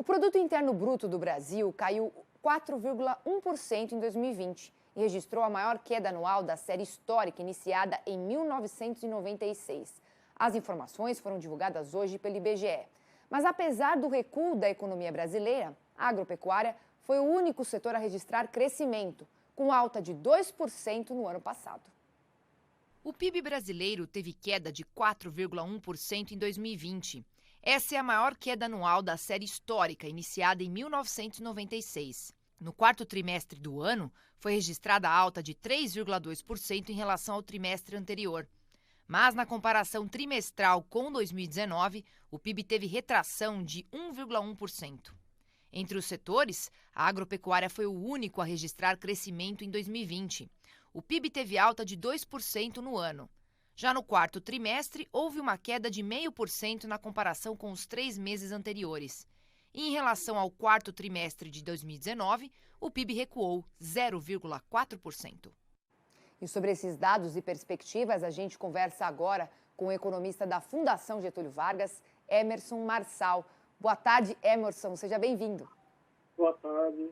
O Produto Interno Bruto do Brasil caiu 4,1% em 2020 e registrou a maior queda anual da série histórica iniciada em 1996. As informações foram divulgadas hoje pelo IBGE. Mas apesar do recuo da economia brasileira, a agropecuária foi o único setor a registrar crescimento, com alta de 2% no ano passado. O PIB brasileiro teve queda de 4,1% em 2020. Essa é a maior queda anual da série histórica, iniciada em 1996. No quarto trimestre do ano, foi registrada alta de 3,2% em relação ao trimestre anterior. Mas na comparação trimestral com 2019, o PIB teve retração de 1,1%. Entre os setores, a agropecuária foi o único a registrar crescimento em 2020. O PIB teve alta de 2% no ano. Já no quarto trimestre, houve uma queda de 0,5% na comparação com os 3 meses anteriores. E em relação ao quarto trimestre de 2019, o PIB recuou 0,4%. E sobre esses dados e perspectivas, a gente conversa agora com o economista da Fundação Getúlio Vargas, Emerson Marçal. Boa tarde, Emerson. Seja bem-vindo. Boa tarde.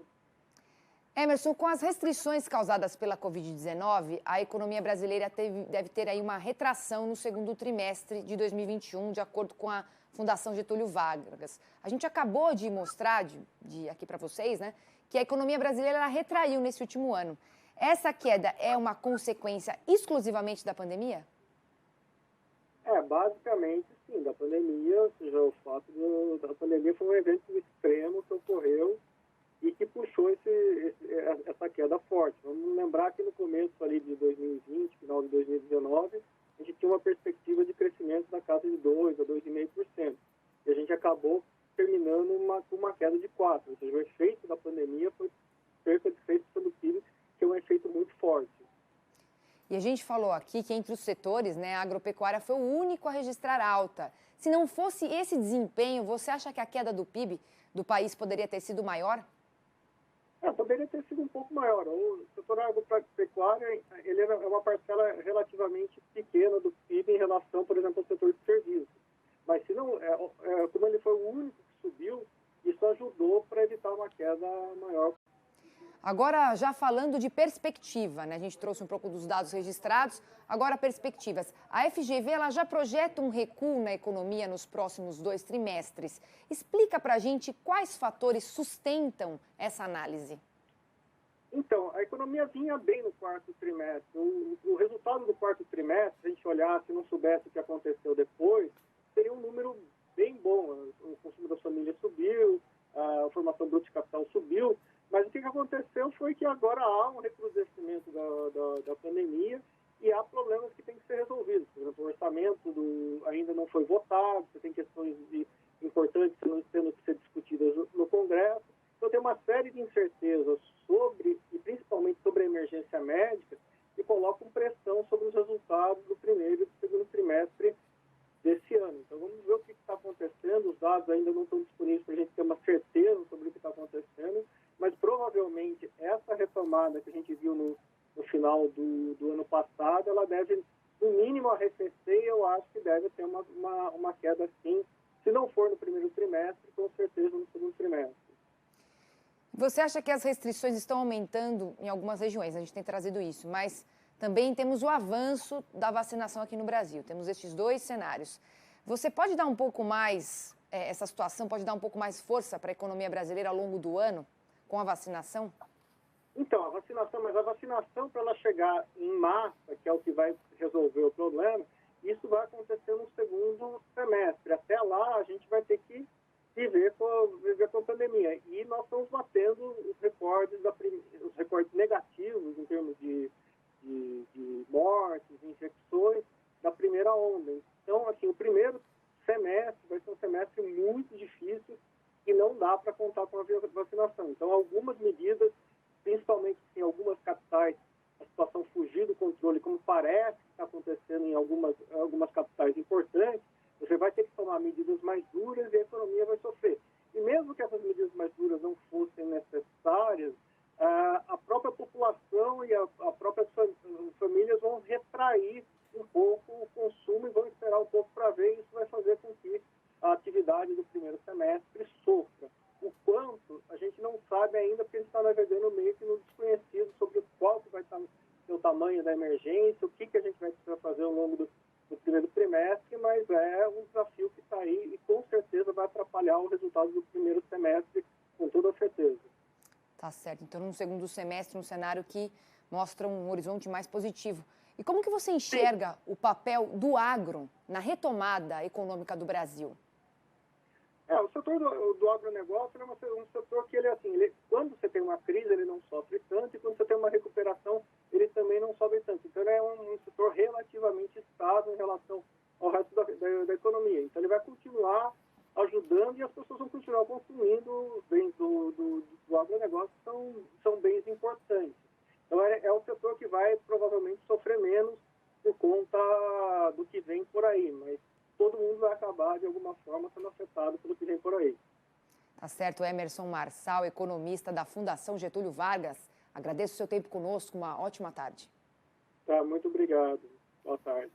Emerson, com as restrições causadas pela Covid-19, a economia brasileira deve ter aí uma retração no segundo trimestre de 2021, de acordo com a Fundação Getúlio Vargas. A gente acabou de mostrar, aqui para vocês, né, que a economia brasileira ela retraiu nesse último ano. Essa queda é uma consequência exclusivamente da pandemia? Basicamente, sim, da pandemia, ou seja, o fato da pandemia foi um evento extremo que ocorreu e que puxou essa queda forte. Vamos lembrar que no começo ali de 2020, final de 2019, a gente tinha uma perspectiva de crescimento da casa de 2% a 2,5%. E a gente acabou terminando com uma queda de 4%. Ou seja, o efeito da pandemia foi perca de 6% do PIB, que é um efeito muito forte. E a gente falou aqui que entre os setores, né, a agropecuária foi o único a registrar alta. Se não fosse esse desempenho, você acha que a queda do PIB do país poderia ter sido maior? Poderia ter sido um pouco maior. O setor agropecuário ele é uma parcela relativamente pequena do PIB em relação, por exemplo, ao setor de serviços. Mas se não, como ele foi o único que subiu, isso ajudou para evitar uma queda maior. Agora, já falando de perspectiva, né? A gente trouxe um pouco dos dados registrados, agora perspectivas. A FGV ela já projeta um recuo na economia nos próximos 2 trimestres. Explica para a gente quais fatores sustentam essa análise. Então, a economia vinha bem no quarto trimestre. O resultado do quarto trimestre, se a gente olhasse e não soubesse o que aconteceu depois, seria um número bem bom. O consumo das famílias subiu, a formação bruta de capital subiu, mas o que aconteceu foi que agora há um recrudescimento da pandemia e há problemas que têm que ser resolvidos. Por exemplo, o orçamento ainda não foi votado, você tem questões importantes tendo que ser discutidas no Congresso. Então, tem uma série de incertezas e principalmente sobre a emergência médica, que colocam pressão sobre os resultados do primeiro e do segundo trimestre desse ano. Então, vamos ver o que está acontecendo. Os dados ainda não estão disponíveis para a gente ter uma certeza sobre o que está acontecendo, mas provavelmente essa retomada que a gente viu no final do ano passado, ela deve, no mínimo, arrefecer, e eu acho que deve ter uma queda, sim, se não for no primeiro trimestre, com certeza no segundo trimestre. Você acha que as restrições estão aumentando em algumas regiões? A gente tem trazido isso, mas também temos o avanço da vacinação aqui no Brasil. Temos estes 2 cenários. Você pode dar um pouco mais, essa situação pode dar um pouco mais força para a economia brasileira ao longo do ano, com a vacinação? Então, a vacinação para ela chegar em massa, que é o que vai resolver o problema, isso vai acontecer no segundo semestre. Até lá, a gente vai ter que viver com a pandemia. E nós estamos batendo os recordes negativos em termos de mortes, infecções da primeira onda. Então, assim, o primeiro semestre vai ser um semestre muito difícil e não dá para contar com a vacinação. Então, algumas medidas, principalmente em algumas capitais, a situação fugir do controle, como parece que está acontecendo em algumas capitais importantes, você vai ter que tomar medidas mais duras e a economia vai sofrer. E mesmo que essas medidas mais duras não fossem necessárias, a própria população e a própria famílias vão retrair um pouco o consumo e vão esperar um pouco para ver, e isso vai fazer com que a atividade do primeiro semestre sofra. O mas é um desafio que está aí e com certeza vai atrapalhar o resultado do primeiro semestre, com toda certeza. Tá certo. Então, no segundo semestre, um cenário que mostra um horizonte mais positivo. E como que você enxerga o papel do agro na retomada econômica do Brasil? O setor do agronegócio é um setor que, quando você tem uma crise, ele não sofre tanto, e quando você tem uma recuperação, ele também não sofre tanto. Então, ele é um setor relativamente estável em relação ao resto da economia. Então, ele vai continuar ajudando e as pessoas vão continuar consumindo os bens do agronegócio, que são bens importantes. Então, é o setor que vai provavelmente sofrer menos por conta do que vem por aí, mas todo mundo vai acabar, de alguma forma, sendo afetado pelo que vem por aí. Tá certo, Emerson Marçal, economista da Fundação Getúlio Vargas. Agradeço o seu tempo conosco, uma ótima tarde. Tá, muito obrigado. Boa tarde.